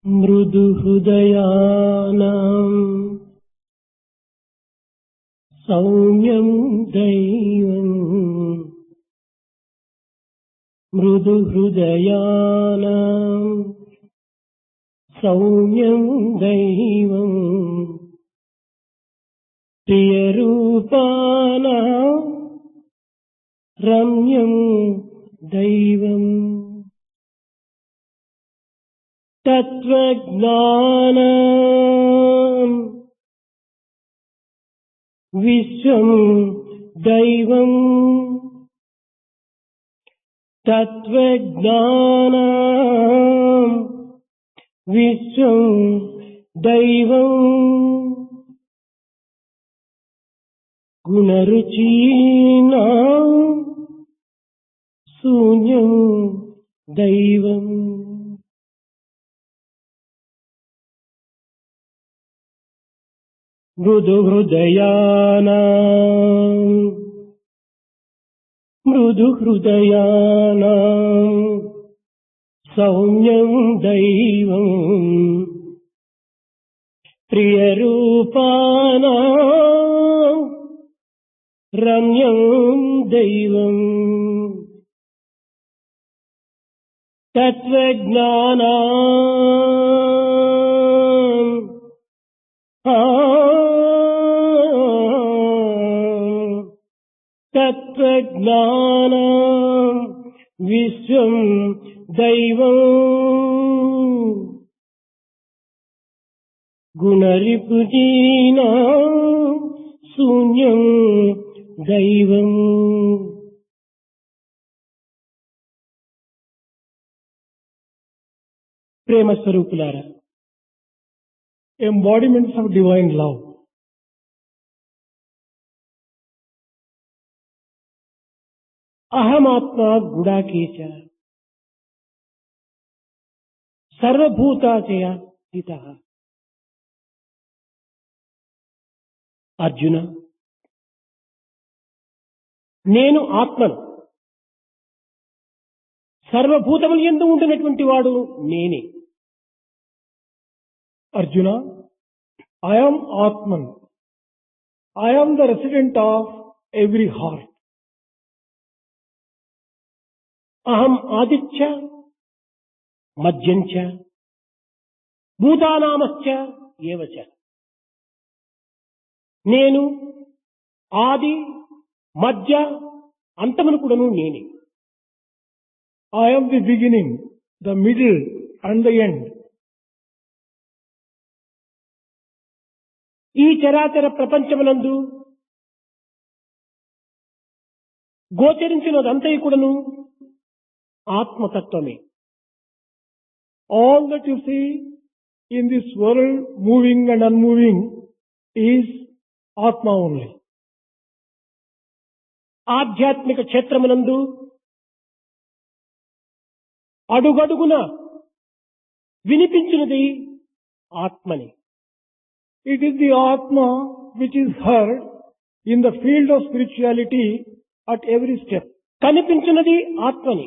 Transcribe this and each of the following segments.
మృదు హృదయానాం సౌమ్యం దైవం మృదు హృదయానాం సౌమ్యం దైవం ప్రియరూపానాం రమ్యం దైవం తత్వజ్ఞానం విశ్వం దైవం తత్వజ్ఞానం విశ్వం దైవం గుణరుచీనాం శూన్యం దైవం మృదు హృదయానాం సౌమ్యం దైవం ప్రియరూపానాం రమ్యం దైవం తత్వజ్ఞానాం తత్వజ్ఞానం విశ్వం దైవం గుణరిపుజీనాం శూన్యం దైవం. ప్రేమ స్వరూపులారా, embodiments of divine love. అహమాత్మా గుడాకేశ సర్వభూతాశయ స్థితః. Arjuna, నేను ఆత్మను, సర్వభూతములు యందు ఉండినటువంటి వాడు నేనే. Arjuna, I am Atman. I am the resident of every heart. అహం ఆదిత్య మధ్యంచ భూతానామశ్చ ఏవచ. నేను ఆది మధ్య అంతమును కూడాను నేనే. I am the beginning, the middle and the end. ఈ చరాచర ప్రపంచమునందు గోచరించినదంతయు కూడాను ఆత్మతత్వమే. All that you see in this world, moving and unmoving, is Atma only. ఆధ్యాత్మిక క్షేత్రమునందు అడుగడుగున వినిపించినది ఆత్మని. It is the Atma which is heard in the field of spirituality at every step. కనిపించినది ఆత్మని,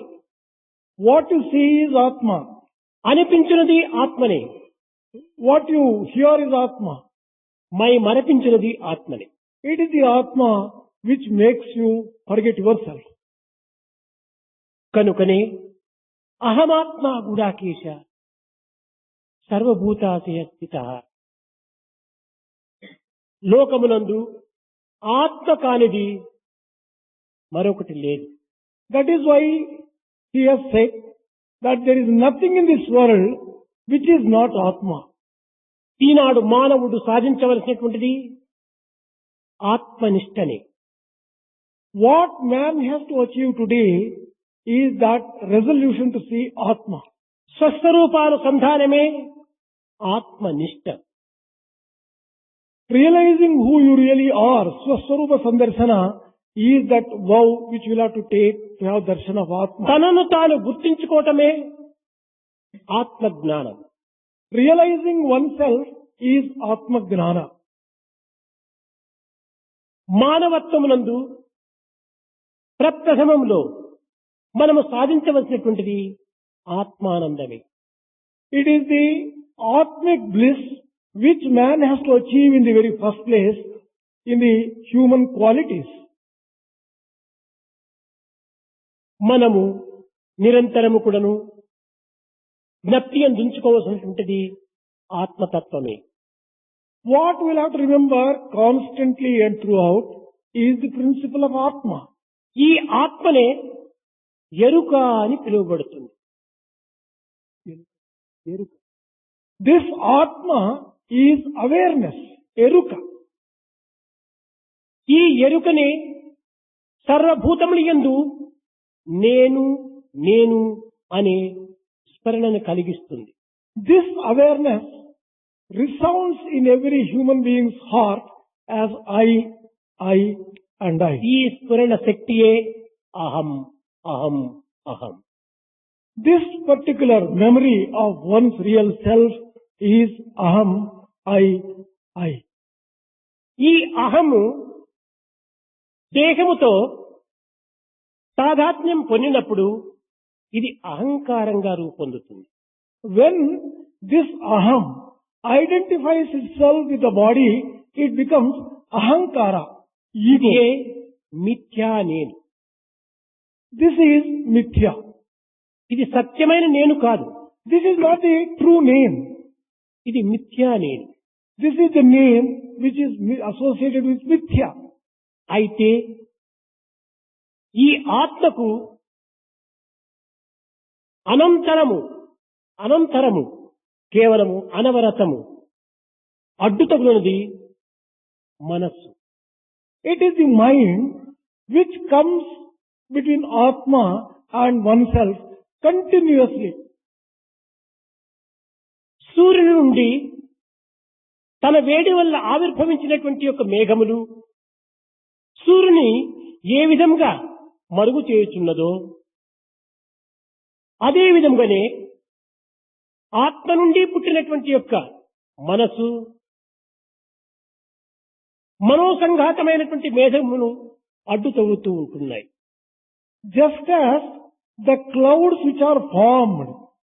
What you see is Atma. అనిపించినది ఆత్మని, What you hear is Atma. మై మరపించినది ఆత్మని. It is the Atma which makes you forget yourself. కనుకనే అహమాత్మా గుడాకేశ సర్వభూతాశయ స్థితః. లోకమునందు ఆత్మ కానిది మరొకటి లేదు. That is why he has said that there is nothing in this world which is not Atma. ఈనాడు మానవుడు సాధించవలసినటువంటిది ఆత్మనిష్టనే. What man has to achieve today is that resolution to see Atma. స్వస్వరూపానుసంధానమే ఆత్మనిష్ట. Realizing who you really are, Swaswarupa Sandarsana, is that vow which you will have to take to have darshan of Atma. తనను తాను గుర్తించుకోవటమే ఆత్మజ్ఞానం. Realizing oneself is Atma Gnana. మానవత్వమునందు ప్రప్రథమంలో మనము సాధించవలసినటువంటిది ఆత్మానందమే. It is the Atmic bliss which man has to achieve in the very first place in the human qualities. మనము నిరంతరము కూడాను జ్ఞప్తి అందించుకోవాల్సినటువంటిది ఆత్మతత్వమే. What we'll have to remember constantly and throughout is the principle of Atma. ఈ ఆత్మనే ఎరుక అని పిలువబడుతుంది. ఎరుక. This Atma is awareness, eruka. ఈ ఎరుకనే సర్వభూతముల యందు నేను నేను అనే స్మరణను కలిగిస్తుంది. This awareness resounds in every human being's heart as I and I. ఈ స్మరణ శక్తియే అహం అహం అహం. This particular memory of one's real self is aham, I. ఈ అహము దేహముతో తాదాత్మ్యం పొందినప్పుడు ఇది అహంకారంగా రూపొందుతుంది. When this aham identifies itself with the body, it becomes ahankara, ego. ఇదే మిథ్యా నేను. This is mithya. ఇది సత్యమైన నేను కాదు. This is not the true name. ఇది మిథ్యా నేను. This is the name which is associated with mithya. అయితే ఈ ఆత్మకు అనంతరము కేవలము అనవరతము అడ్డుతగునది మనస్సు. It is the mind which comes between Atma and oneself continuously. సూర్యుని నుండి తన వేడి వల్ల ఆవిర్భవించినటువంటి యొక్క మేఘములు సూర్యుని ఏ విధంగా మరుగు చేయుచున్నదో అదే విధంగానే ఆత్మ నుండి పుట్టినటువంటి యొక్క మనసు మనోసంఘాతమైనటువంటి మేఘమును అడ్డు తగులుతూ ఉంటున్నాయి. Just as the clouds which are formed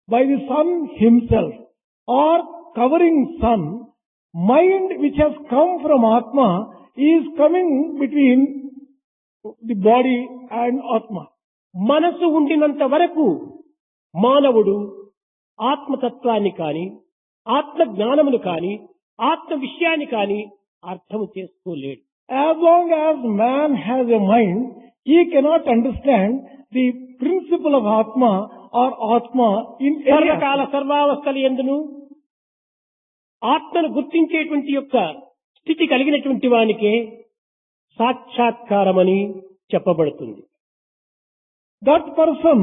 by the sun himself are covering sun, mind which has come from Atma is coming between the body and Atma. మనసు ఉండినంత వరకు మానవుడు ఆత్మతత్వాన్ని కాని ఆత్మ జ్ఞానమును కాని ఆత్మ విషయాన్ని కాని అర్థము చేసుకోలేడు. As long as man has a mind, he cannot understand the principle of Atma or Atma in సర్వకాల సర్వావస్థల యందును ఆత్మను గుర్తించేటువంటి యొక్క స్థితి కలిగినటువంటి వానికే సాక్షాత్కారమని చెప్పబడుతుంది. That person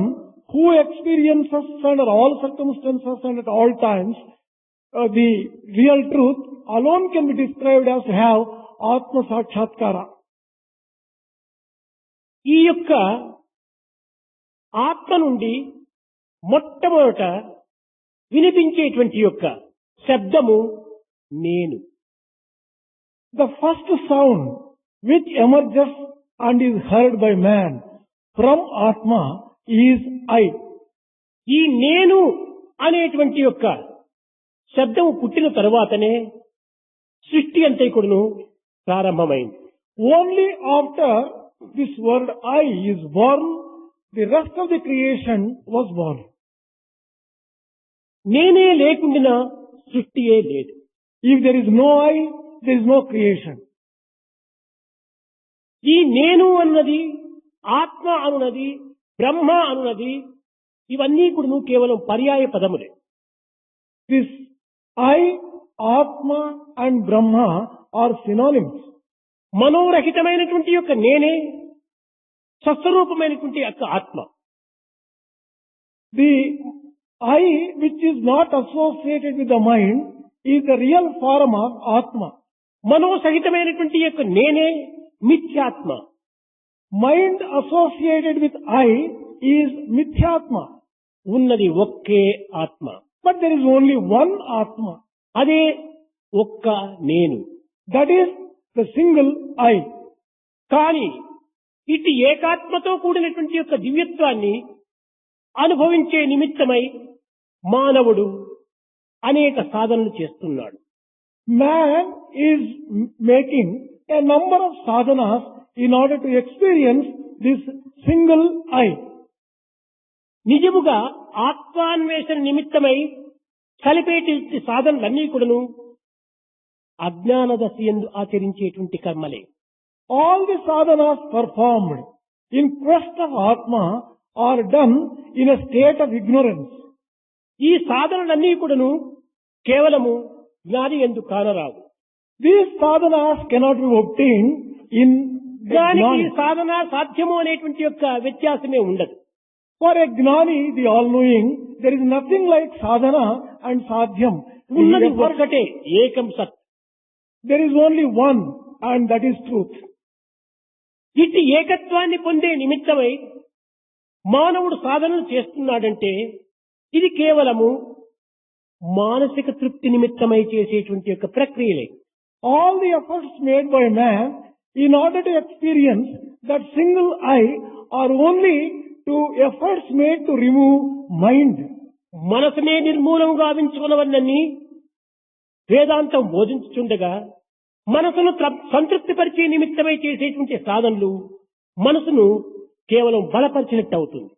who experiences under all circumstances and at all times the real truth alone can be described as to have Atma Sakshatkara. ఈ యొక్క ఆత్మ నుండి మొట్టమొదట వినిపించేటువంటి యొక్క శబ్దము నేను. The first sound which emerges and is heard by man from Atma is I. ఈ నేను అనేటువంటి యొక్క శబ్దము పుట్టిన తరువాతనే సృష్టి అంతైకుడును ప్రారంభమైంది. Only after this word I is born, the rest of the creation was born. నేనే లేకుండా సృష్టియే లేదు. If there is no I, there is no creation. ఈ నేను అన్నది ఆత్మ అనున్నది బ్రహ్మ అనున్నది ఇవన్నీ కూడా కేవలం పర్యాయ పదములే. This I, Atma and Brahma are synonyms. మనోరహితమైనటువంటి యొక్క నేనే స్వస్వరూపమైనటువంటి యొక్క ఆత్మ. The I which is not associated with the mind is the real form of Atma. మనోసహితమైనటువంటి యొక్క నేనే మిథ్యాత్మ. Mind associated with I is Mithyatma. ఉన్నది ఒకే ఆత్మ. But there is only one Atma. అదే ఒక్క నేను. That is the single I. కానీ ఇటు ఏకాత్మతో కూడినటువంటి యొక్క దివ్యత్వాన్ని అనుభవించే నిమిత్తమై మానవుడు అనేక సాధనలు చేస్తున్నాడు. Man is making a number of sadhanas in order to experience this single I. నిజముగా ఆత్మాన్వేషణ నిమిత్తమై కలిపేటి సాధనలన్నీ కూడాను అజ్ఞాన దశ యందు ఆచరించేటువంటి కర్మలే. All the sadhanas performed in quest of Atma are done in a state of ignorance. ఈ సాధనలన్నీ కూడాను కేవలము జ్ఞాని యందు కానరావు. These sadhanas cannot be obtained in a జ్ఞానికి gnani. సాధన సాధ్యము అనేటువంటి యొక్క వ్యత్యాసమే ఉండదు. For a gnani, the all-knowing, there is nothing like sadhana and sadhyam. ఉన్నది ఒక్కటే, ఏకం సత్. There is only one, and that is truth. ఇట్టి ఏకత్వాన్ని పొందే నిమిత్తమై మానవుడు సాధనలు చేస్తున్నాడంటే ఇది కేవలము మానసిక తృప్తి నిమిత్తమై చేసేటువంటి యొక్క ప్రక్రియలే. All the efforts made by man in order to experience that single I are only to efforts made to remove mind. మనసునే నిర్మూలంగా గావించుకున్నవన్నీ వేదాంతం బోధించుచుండగా మనసును సంతృప్తి పరిచే నిమిత్తమై చేసేటువంటి సాధనలు మనసును కేవలం బలపరిచినట్టు అవుతుంది.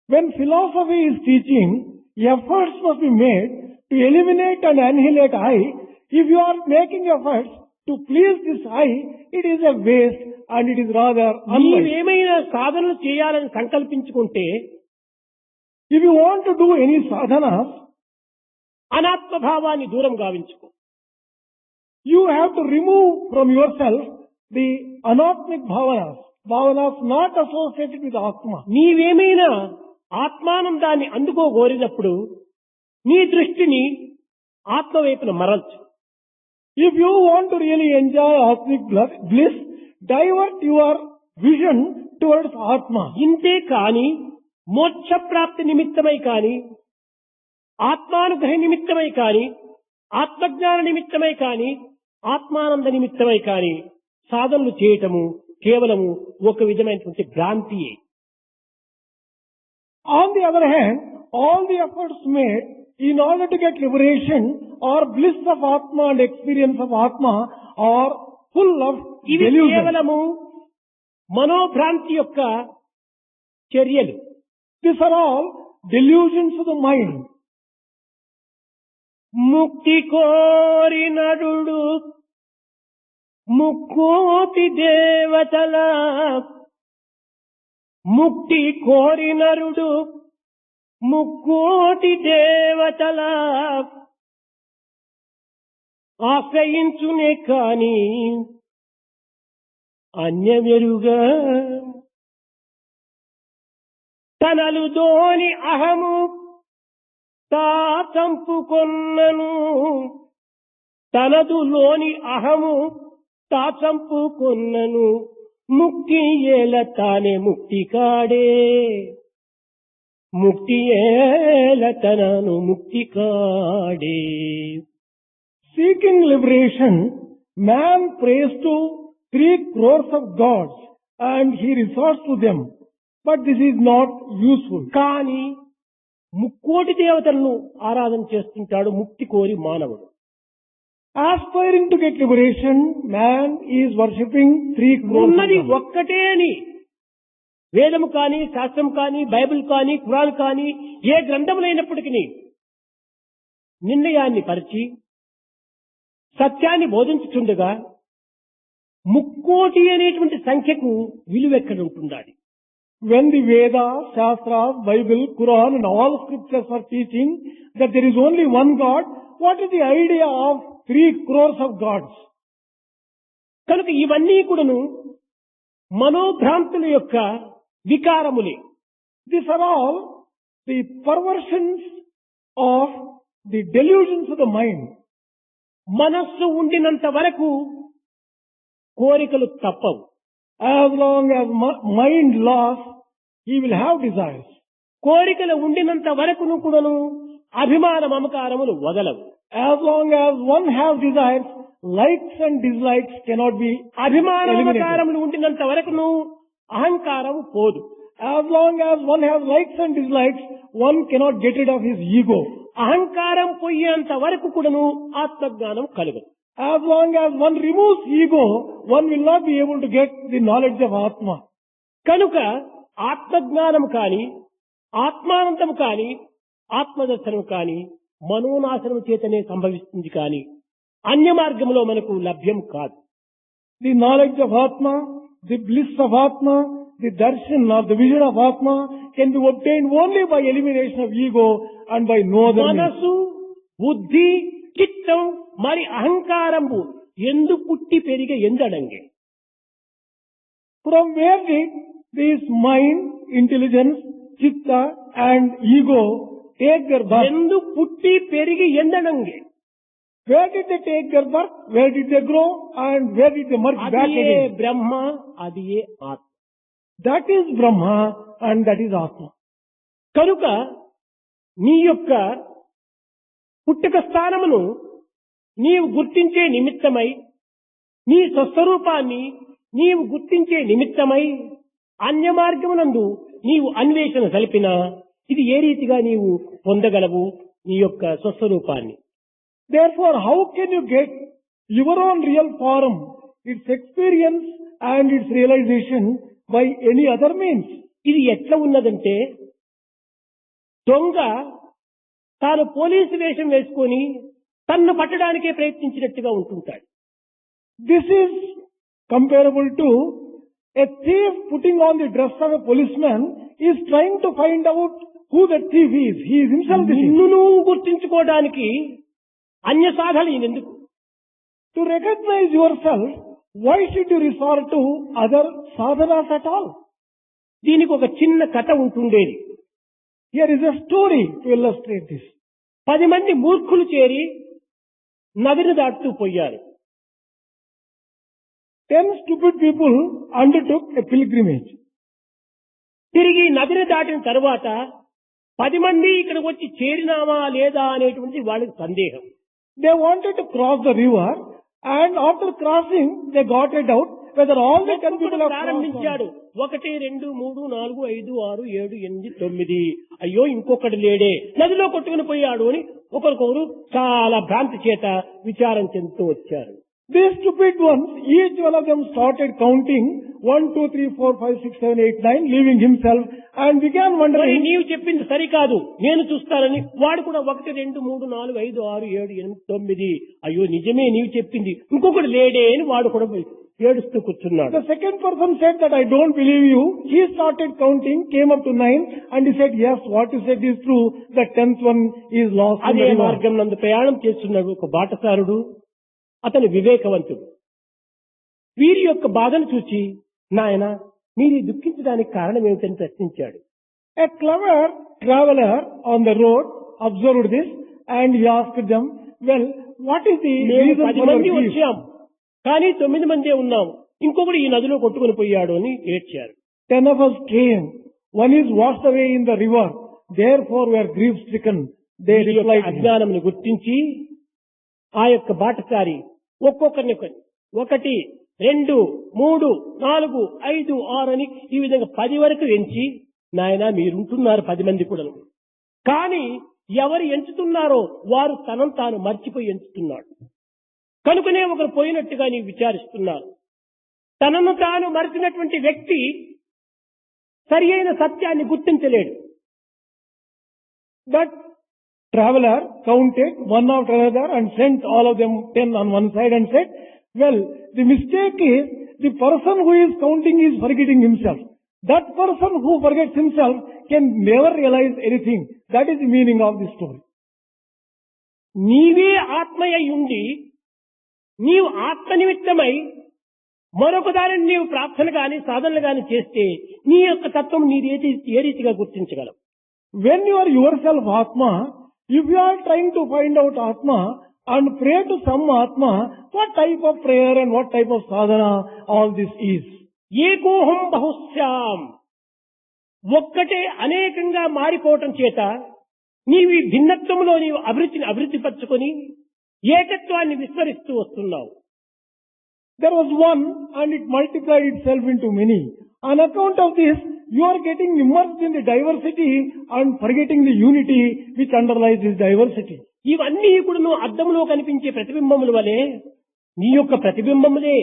When philosophy is teaching, efforts must be made to eliminate and annihilate I. If you are making efforts to please this I, it is a waste and it is rather unwise. నీవేమైనా సాధనలు చేయాలని సంకల్పించుకుంటే If you want to do any sadhanas, అనాత్మభావాన్ని దూరం గావించుకో. you have to remove from yourself the anatmic bhavanas, bhavanas not associated with Atma. నీవేమైనా ఆత్మానందాన్ని అందుకోగోరినప్పుడు నీ దృష్టిని ఆత్మ వైపున మరల్చు. If you want to really enjoy Atmic bliss, divert your vision towards Atma. ఇంతే కాని మోక్ష ప్రాప్తి నిమిత్తమై కాని ఆత్మానుగ్రహ నిమిత్తమై కాని ఆత్మజ్ఞాన నిమిత్తమై కాని ఆత్మానంద నిమిత్తమై కాని సాధనలు చేయటము కేవలము ఒక విధమైనటువంటి భ్రాంతియే. On the other hand, all the efforts made in order to get liberation or bliss of Atma and experience of Atma are full of ఇవి delusion. కేవలము మనోభ్రాంతి యొక్క చర్యలు. These are all delusions of the mind. ముక్తి కోరి నరుడు ముక్కోటి దేవతల, ముక్తి కోరి నరుడు ముక్కోటి దేవతల ఆశ్రయించునే కాని అన్యమెరుగా తనలు దోని అహము తా చంపుకొన్నను, తనదులోని అహము తా చంపుకొన్నను, ముక్తి ఏల తానే ముక్తి కాడే, ముక్తి ఏల తనను ముక్తి కాడే. Seeking liberation, man prays to 3 crores of gods and he resorts to them. But this is not useful. కానీ ముక్కోటి దేవతలను ఆరాధన చేస్తుంటాడు ముక్తి కోరి మానవుడు. Aspiring to get liberation, man is worshipping 3 crores of ఉన్నది gods. ఒక్కటే అని వేదము కానీ శాస్త్రం కానీ బైబిల్ కానీ ఖురాన్ కానీ ఏ గ్రంథములైనప్పటికీ నిర్ణయాన్ని పరిచి సత్యాన్ని బోధించుచుండగా ముక్కోటి అనేటువంటి సంఖ్యకు విలువెక్కడుంటుండాలి. When the Vedas, Shastras, Bible, Quran and all scriptures are teaching that there is only one God, what is the idea of 3 crores of gods? కనుక ఇవన్నీ కూడాను మనోభ్రాంతుల యొక్క వికారములే. These are all the perversions of the delusions of the mind. మనస్సు ఉండినంత వరకు కోరికలు తప్పవు. As long as mind lasts, he will have desires. కోరికలు ఉండినంత వరకును కూడాను అభిమాన మమకారములు వదలవు. As long as one has desires, likes and dislikes cannot be అభిమాన eliminated. మమకారములు ఉండినంత వరకును అహంకారం పోదు. As long as one has likes and dislikes, one cannot get rid of his ego. అహంకారం పోయేంత వరకు కూడాను ఆత్మజ్ఞానం కలుగదు. As long as one removes ego, one will not be able to get the knowledge of Atma. కనుక ఆత్మజ్ఞానం కాని, ఆత్మానందం కాని, ఆత్మదర్శనం కాని మనోనాశనం చేతనే సంభవిస్తుంది కాని అన్య మార్గంలో మనకు లభ్యం కాదు. The knowledge of Atma, the bliss of Atma, the darshan or the vision of Atma can be obtained only by elimination of ego and by no other means. మనసు, బుద్ధి, చిత్తం మరి అహంకారము ఎందు పుట్టి పెరిగే ఎందడంగే. From where did this mind, intelligence, chitta and ego take their birth? ఎందు పుట్టి పెరిగి ఎందడంగే. Where did they take their birth? Where did they grow? And where did they merge back అది ఏ again? బ్రహ్మ, అది ఏ ఆత్మ. That is Brahma and that is Atma. కనుక నీ యొక్క పుట్టుక స్థానమును నీవు గుర్తించే నిమిత్తమై, నీ స్వస్వరూపాన్ని నీవు గుర్తించే నిమిత్తమై అన్య మార్గమునందు నీవు అన్వేషణ సలిపిన ఇది ఏ రీతిగా నీవు పొందగలవు నీ యొక్క స్వస్వరూపాన్ని? Therefore, how can you get your own real form, its experience and its realization by any other means? ఇది ఎట్లా ఉన్నదంటే, దొంగ తాను పోలీసు వేషం వేసుకొని తన్ను పట్టడానికే ప్రయత్నించినట్టుగా ఉంటుంటాడు. This is comparable to a thief putting on the dress of a policeman is trying to find out who the thief is. He is himself the thief. నిన్ను నువ్వు గుర్తించుకోవడానికి అన్య సాధనలు ఎందుకు? To recognize yourself, why should you resort to other sadhanas at all? దీనికి ఒక చిన్న కథ ఉంటుండేది. Here is a story to illustrate this. 10 మంది మూర్ఖులు చేరి నదిని దాటుతూ పోయారు. 10 stupid people undertook a pilgrimage. తిరిగి నదిని దాటిన తరువాత 10 మంది ఇక్కడ వచ్చి చేరినామా లేదా అనేటువంటి వాళ్ళకి సందేహం. They wanted to cross the river and after crossing they got a doubt whether all the 10 people have ప్రారంభించాడు. 1 2 3 4 5 6 7 8 9 అయ్యో ఇంకొకటి లేడే నదిలో కొట్టుకుని పోయాడు అని ఒకరికొకరు చాలా భ్రాంతి చేత విచారం చెందుతూ వచ్చారు. These stupid ones, each one of them started counting 1, 2, 3, 4, 5, 6, 7, 8, 9, leaving himself and began మరి wondering, నీవు చెప్పింది సరికాదు నేను చూస్తానని వాడు కూడా 1 2 3 4 5 6 7 8 9 అయ్యో నిజమే నీవు చెప్పింది ఇంకొకటి లేడే అని వాడు కూడా ఏడుస్తూ కూర్చున్నాడు. the second person said that I don't believe you. He started counting, came up to 9 and he said, yes, what you said is true. The 10th one is lost in అదే the river. మార్గం నందు ప్రయాణం చేస్తున్నాడు ఒక బాటసారుడు. అతను వివేకవంతుడు. వీరి యొక్క బాధను చూచి నాయన మీరు దుఃఖించడానికి కారణం ఏమిటని ప్రశ్నించాడు. A clever traveler on the road observed this and he asked them, well, what is the మేము reason 10 for మంది your grief? వచ్చాం కానీ 9 మందే ఉన్నాం ఇంకొకటి ఈ నదిలో కొట్టుకుని పోయాడు అని ఏడ్చారు. 10 of us came. One is washed away in the river. Therefore we are grief stricken. They వీరి యొక్క replied, అజ్ఞానమును గుర్తించి ఆ యొక్క బాటసారి ఒక్కొక్కరిని 1 2 3 4 5 6 అని ఈ విధంగా 10 వరకు ఎంచి నాయన మీరుంటున్నారు 10 మంది కూడా కానీ ఎవరు ఎంచుతున్నారో వారు తనను తాను మర్చిపోయి ఎంచుతున్నాడు కనుకనే ఒకరు పోయినట్టుగా నీవు విచారిస్తున్నారు. తనను తాను మరిచినటువంటి వ్యక్తి సరి అయిన సత్యాన్ని గుర్తించలేడు. That traveler counted one after another and sent all of them 10 on one side and said, well, the mistake is the person who is counting is forgetting himself. That person who forgets himself can never realize anything. That is the meaning of this story. నీవే ఆత్మయ్య ఉండి నీవు ఆత్మ నిమిత్తమై మరొక దానిని నీవు ప్రార్థన గాని సాధనలు గాని చేస్తే నీ యొక్క తత్వం నీ ఏ రీతిగా గుర్తించగలవు? When you are yourself Atma, if you are trying to find out Atma and pray to some Atma, what type of prayer and what type of sadhana all this is? ఏకోహం బహుశ్యాం ఒక్కటే అనేకంగా మారిపోవటం చేత నీవు ఈ భిన్నత్వంలో నీవు అభివృద్ధి పరచుకొని ఏకత్వాన్ని విస్మరిస్తూ వస్తున్నావు. There was one and it multiplied itself into many. On account of this, you are getting immersed in the diversity and forgetting the unity which underlies this diversity. ఇవన్నీ ఇప్పుడు నువ్వు అద్దంలో కనిపించే ప్రతిబింబముల వలె నీ యొక్క ప్రతిబింబములే.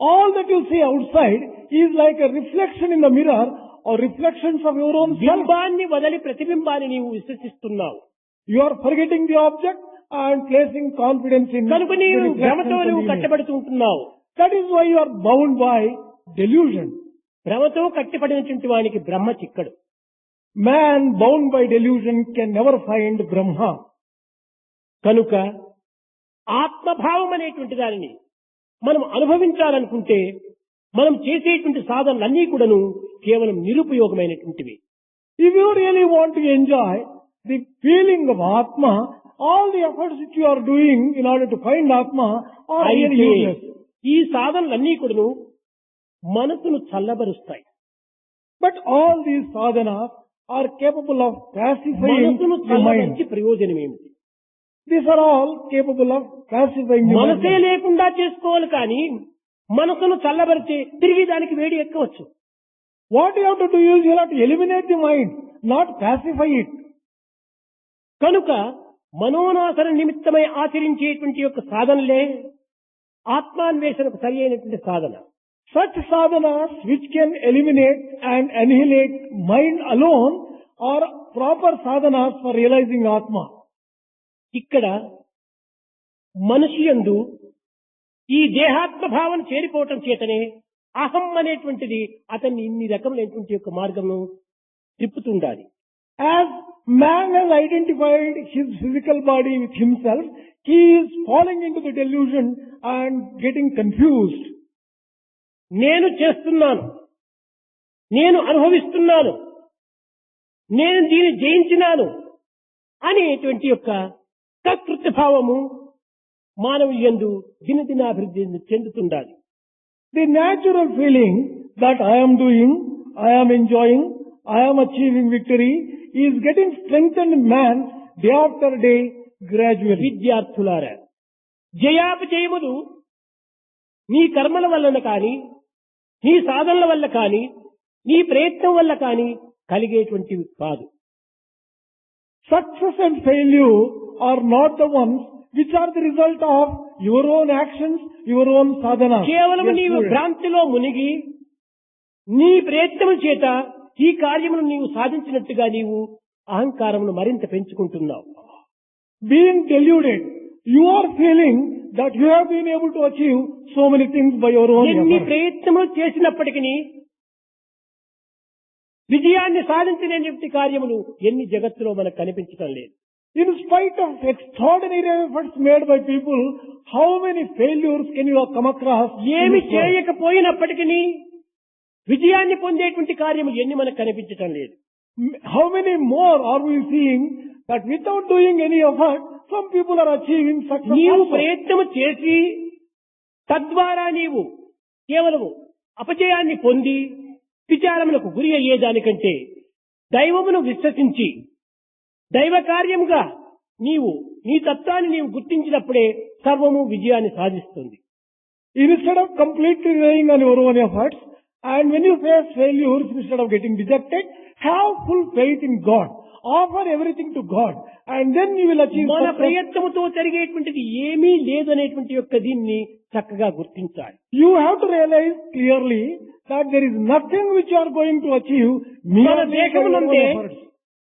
All that you see outside is like a reflection in the mirror or reflections of your own self. బింబాన్ని వదలి ప్రతిబింబాన్ని నీవు విశ్వసిస్తున్నావు. You are forgetting the object and placing confidence in కనుక the నీవు reflections భ్రమతో of the నువ్వు image. కట్టబడుతూ ఉంటున్నావు. That is why you are bound by delusion. భ్రమతో కట్టబడినటువంటి వానికి బ్రహ్మ చిక్కడు. Man bound by delusion can never find Brahma. కనుక ఆత్మభావం అనేటువంటి దానిని మనం అనుభవించాలనుకుంటే మనం చేసేటువంటి సాధనలన్నీ కూడాను కేవలం నిరుపయోగమైనటువంటివి. If you really want to enjoy the feeling of Atma, all the efforts which you are doing in order to find Atma are really అయితే useless. ఈ సాధనలన్నీ కూడాను మనసును చల్లబరుస్తాయి. But all these sadhanas are capable of pacifying మనసును the mind. చల్లబరిచి ప్రయోజనం ఏమిటి? These are all capable of pacifying the మనసే mind. లేకుండా చేసుకోవాలి కానీ మనసును చల్లబరిచి తిరిగి దానికి వేడి ఎక్కవచ్చు. What you have to do is you have to eliminate the mind, not pacify it. కనుక మనోనాశన నిమిత్తమై ఆచరించేటువంటి యొక్క సాధనలే ఆత్మాన్వేషణకు సరి అయినటువంటి సాధన. Such sadhanas which can eliminate and annihilate mind alone are proper sadhanas for realizing Atma. ఇక్కడ మనిషి యందు ఈ దేహాత్మ భావన చేరిపోవటం చేతనే అహం అనేటువంటిది అతన్ని ఇన్ని రకములైనటువంటి యొక్క మార్గమును తిప్పుతుండాలి. As man has identified his physical body with himself, he is falling into the delusion and getting confused. నేను చేస్తున్నాను, నేను అనుభవిస్తున్నాను, నేను దీన్ని జయించినాను అనేటువంటి యొక్క కకృత్య భావము మానవుని యందు దినదినాభివృద్ధి చెందుతుండాలి. The natural feeling that I am doing, I am enjoying, I am achieving victory is getting strengthened in man day after day gradually. విద్యార్థులారా, జయాపజయములు నీ కర్మల వలన కానీ నీ సాధనల వల్ల కానీ నీ ప్రయత్నం వల్ల కానీ కలిగేటువంటివి కాదు. Success and failure are not the ones which are the result of your own actions, your own sadhana. కేవలం Yes, నీవు student. భ్రాంతిలో మునిగి నీ ప్రయత్నం చేత ఈ కార్యమును నీవు సాధించినట్టుగా నీవు అహంకారమును మరింత పెంచుకుంటున్నావు. Being deluded, you are feeling that you have been able to achieve so many things by your own ఎన్ని effort. ప్రయత్నములు చేసినప్పటికీ విజయాన్ని సాధించినటువంటి కార్యములు ఎన్ని జగత్తులో మనకు కనిపించడం లేదు. In spite of extraordinary efforts made by people, how many failures can you have come across? in ఏమి this world? చేయకపోయినప్పటికీ విజయాన్ని పొందేటువంటి కార్యము ఎన్ని మనకు కనిపించటం లేదు. How many more are we seeing that without doing any effort, some people are achieving success నీవు also? ప్రయత్నము చేసి తద్వారా నీవు కేవలము అపజయాన్ని పొంది విచారములకు గురి అయ్యేదానికంటే దైవమును విశ్వసించి దైవ కార్యముగా నీవు నీ తత్వాన్ని నీవు గుర్తించినప్పుడే సర్వము విజయాన్ని సాధిస్తుంది. Instead of completely relying on your own efforts, and when you face failures, instead of getting dejected, have full faith in God. Offer everything to God, and then you will achieve మన success. ప్రయత్నముతో జరిగేటువంటిది ఏమీ లేదనేటువంటి యొక్క దీన్ని చక్కగా గుర్తించాలి. You have to realize clearly that there is nothing which you are going to achieve మన merely by your own దేశమునందే efforts.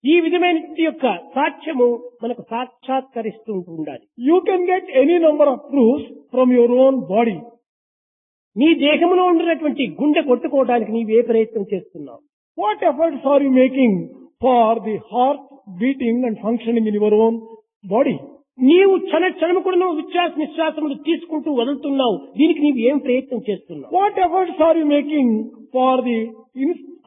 ఈ విధమైన యొక్క సాక్ష్యము మనకు సాక్షాత్కరిస్తూ ఉండాలి. You can get any number of proofs from your own body. నీ దేహంలో ఉండినటువంటి గుండె కొట్టుకోవడానికి నీవే ప్రయత్నం చేస్తున్నావు? What efforts are you making for the heart beating and functioning in your own body? నీవు క్షణము కూడా నువ్వు విశ్వాస నిశ్వాసములు తీసుకుంటూ వదులుతున్నావు. దీనికి నీవు ఏం ప్రయత్నం చేస్తున్నావు? What efforts are you making for the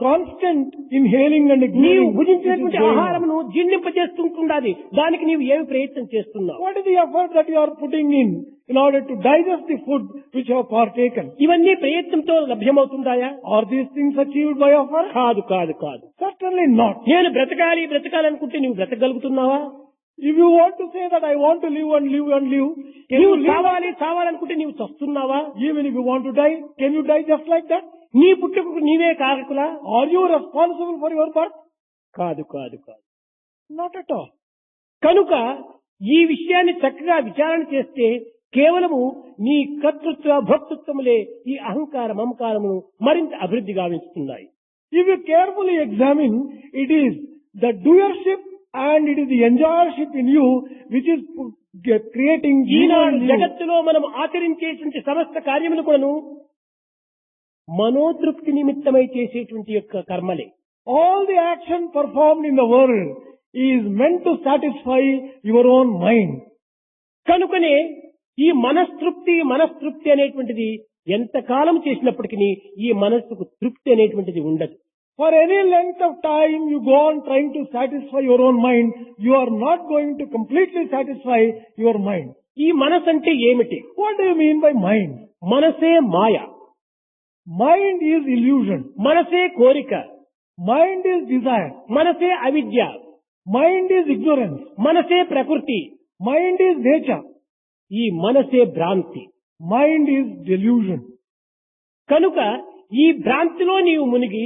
constant inhaling and నీవు exhaling? భుజించినటువంటి which is going on? ఆహారమును జీర్ణింపజేస్తుంటుండాలి. దానికి నీవు ఏమి ప్రయత్నం చేస్తున్నావు? What is the effort that you are putting in order to digest the food which you have partaken? ఇవన్నీ ప్రయత్నంతో లభ్యమవుతుందాయా? Are these things achieved by effort? కాదు కాదు కాదు. Certainly not. నేను బ్రతకాలనుకుంటే నువ్వు బ్రతకగలుగుతున్నావా? If you want to say that I want to live and live and live, Can నీవు you live? చావాలి చావాలనుకుంటే నీవు చస్తున్నావా? Even if you want to die, can you die just like that? నీ పుట్టుకు నీవే కారకులా? Are you responsible for your birth? కాదు కాదు కాదు. Not at all. కనుక ఈ విషయాన్ని చక్కగా విచారణ చేస్తే కేవలము నీ కర్తృత్వ భక్తృత్వములే ఈ అహంకార మమకారమును మరింత అభివృద్ధి గావిస్తున్నాయి. If you carefully examine, it is the doership and it is the enjoyership in you which is creating Eenadu evil in you. జగత్తులో మనం ఆచరించేటువంటి సమస్త కార్యములు కూడాను మనోతృప్తి నిమిత్తమై చేసేటువంటి యొక్క కర్మలే. All the action performed in the world is meant to satisfy your own mind. కనుకనే ఈ మనస్తృప్తి అనేటువంటిది ఎంతకాలం చేసినప్పటికీ ఈ మనస్సుకు తృప్తి అనేటువంటిది ఉండదు. For any length of time you go on trying to satisfy your own mind, you are not going to completely satisfy your mind. ఈ మనసు అంటే ఏమిటి? What do you mean by mind? మనసే మాయ, Mind is illusion. మనసే కోరిక, Mind is desire. మనసే అవిద్య, Mind is ignorance. మనసే ప్రకృతి, Mind is nature. ఈ మనసే భ్రాంతి. Mind is delusion. కనుక ఈ భ్రాంతిలో నీవు మునిగి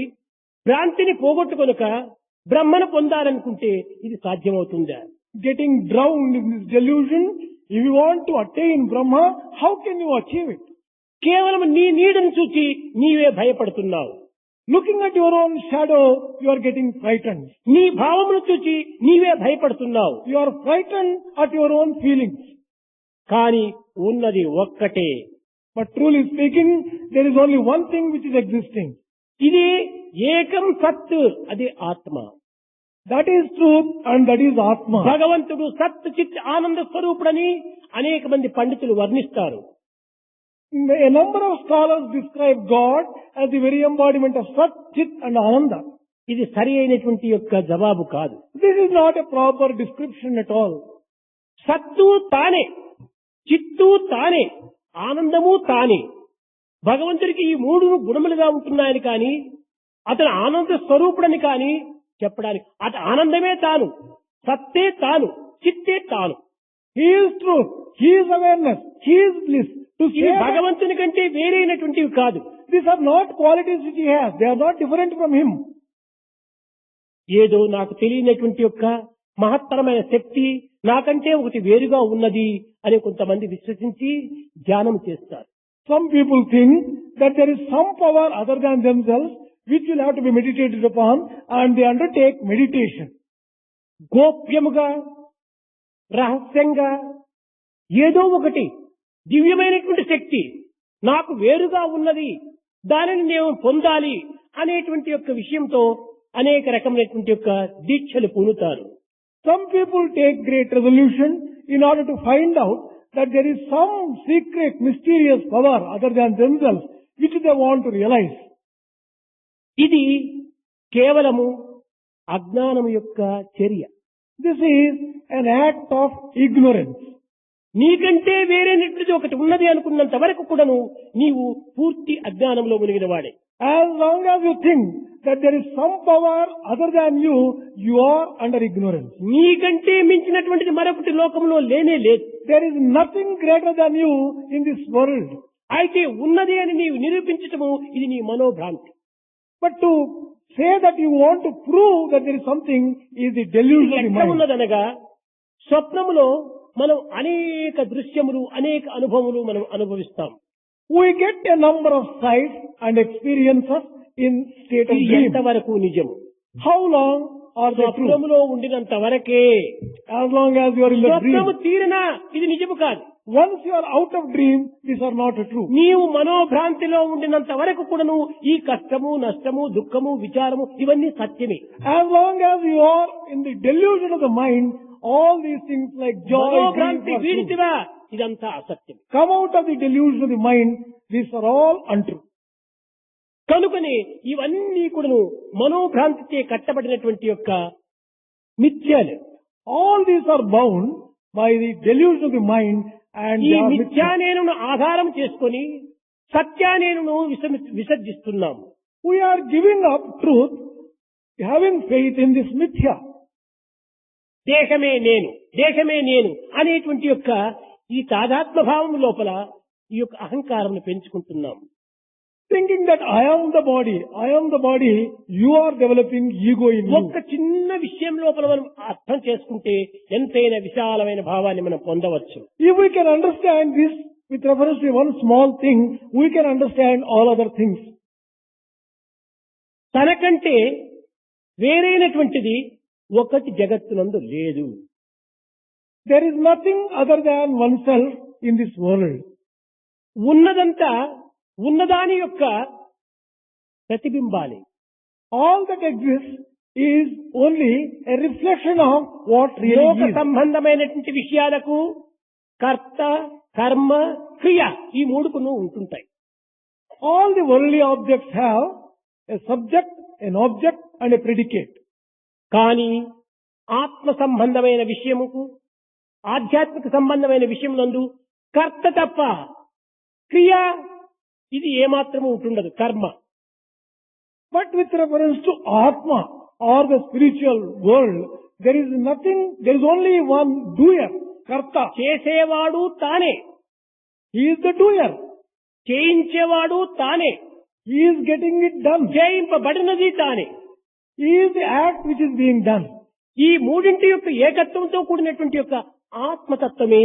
భ్రాంతిని పోగొట్టుకొనక బ్రహ్మను పొందాలనుకుంటే ఇది సాధ్యమవుతుందా? Getting drowned in this delusion, if you want to attain Brahma, how can you achieve it? కేవలం నీ నీడను చూచి నీవే భయపడుతున్నావు. Looking at your own shadow, you are getting frightened. నీ భావమును చూచి నీవే భయపడుతున్నావు. You are frightened at your own feelings. కానీ ఉన్నది ఒక్కటే. But truly speaking, there is only one thing which is existing. ఇది ఏకం సత్, అది ఆత్మ. That is truth and that is Atma. భగవంతుడు సత్ చిత్ ఆనంద స్వరూపుడని అనేక మంది పండితులు వర్ణిస్తారు. A number of scholars describe God as the very embodiment of Sat, Chit and Ananda. ఇది సరి అయినటువంటి యొక్క జవాబు కాదు. This is not a proper description at all. సత్తు తానే, చిత్తు తానే, ఆనందము తానే. భగవంతుడికి ఈ మూడు గుణములుగా ఉంటున్నాయని కానీ అతను ఆనంద స్వరూపుడని కానీ చెప్పడానికి, అతను ఆనందమే తాను, సత్తే తాను, చిత్తే తాను. He is truth, He is awareness, He is bliss. To say ఇవి that భగవంతుని కంటే వేరైనటువంటివి కాదు. these are not qualities which He has. They are not different from Him. ఏదో నాకు తెలియనటువంటి యొక్క మహత్తరమైన శక్తి నాకంటే ఒకటి వేరుగా ఉన్నది అని కొంతమంది విశ్వసించి ధ్యానం చేస్తారు. Some people think that there is some power other than themselves which will have to be meditated upon and they undertake meditation. గోప్యముగా రహస్యంగా ఏదో ఒకటి దివ్యమైనటువంటి శక్తి నాకు వేరుగా ఉన్నది, దానిని నేను పొందాలి అనేటువంటి యొక్క విషయంతో అనేక రకమైనటువంటి యొక్క దీక్షలు పూనుతారు. Some people take great resolution in order to find out that there is some secret, mysterious power other than themselves which they want to realize. ఇది కేవలము అజ్ఞానము యొక్క చర్య. This is an act of ignorance. నీకంటే వేరేనటువంటిది ఒకటి ఉన్నది అనుకున్నంత వరకు కూడాను నీవు పూర్తి అజ్ఞానంలో మునిగిన వాడే. As long as you think that there is some power other than you, you are under ignorance. నీకంటే మించినటువంటిది మరొకటి లోకంలో లేనే లేదు. There is nothing greater than you in this world. అయితే ఉన్నది అని నీవు నిరూపించటము ఇది నీ మనోభ్రాంతి. But to say that you want to prove that there is something is the delusion of the ఎట్లా mind. ఉన్నదనగా స్వప్నములో మనం అనేక దృశ్యములు అనేక అనుభవములు మనం అనుభవిస్తాం. We get a number of sights and experiences in state of ఇది dream. ఎంతవరకు నిజము? How long are they true? స్వప్నములో ఉండినంత వరకే. As long as you are in the స్వప్నము dream. తీరినా ఇది నిజము కాదు. Once you are out of dream, these are not true. నీవు మనోభ్రాంతిలో ఉండినంత వరకు కూడాను ఈ కష్టము నష్టము దుఃఖము విచారము ఇవన్నీ సత్యమే. As long as you are in the delusion of the mind, all these things like joy, grief మనోభ్రాంతి are true. వీడితివా ఇదంతా అసత్యం. Come out of the delusion of the mind, these are all untrue. కనుకనే ఇవన్నీ కూడాను మనోభ్రాంతిచే కట్టబడినటువంటి యొక్క మిథ్యాలు. All these are bound by the delusion of the mind and ఈ they are మిథ్యానేనును ఆధారం చేసుకొని సత్యానేనును విసర్జిస్తున్నాము. We are giving up truth, having faith in this mithya. దేహమే నేను, దేహమే నేను అనేటువంటి యొక్క ఈ తాదాత్మ భావం లోపల ఈ యొక్క అహంకారం పెంచుకుంటున్నాం. Thinking that I am the body, you are developing ego in you. ఒక్క చిన్న విషయం లోపల మనం అర్థం చేసుకుంటే ఎంతైనా విశాలమైన భావాన్ని మనం పొందవచ్చు. If we can understand this with reference to one small thing, we can understand all other things. తనకంటే వేరైనటువంటిది ఒకటి జగత్తునందు లేదు. There is nothing other than oneself in this world. ఉన్నదంతా ఉన్నదాని యొక్క ప్రతిబింబాలే. All that exists is only a reflection of what really లోక is. సంబంధమైనటువంటి విషయాలకు కర్త, కర్మ, క్రియ ఈ మూడుకును ఉంటుంటాయి. All the worldly objects have a subject, an object and a predicate. కానీ ఆత్మ సంబంధమైన విషయముకు ఆధ్యాత్మిక సంబంధమైన విషయం నందు కర్త తప్ప క్రియ ఇది ఏమాత్రము ఉంటుండదు, కర్మ. But with reference to Atma or the spiritual world, there is nothing, there is only one doer, Karta. చేసేవాడు తానే, He is the doer. చేయించేవాడు తానే, He is getting it done. చేయింపబడినది తానే. He is the act which is being done. ఈ మూడింటి యొక్క ఏకత్వంతో కూడినటువంటి యొక్క ఆత్మతత్వమే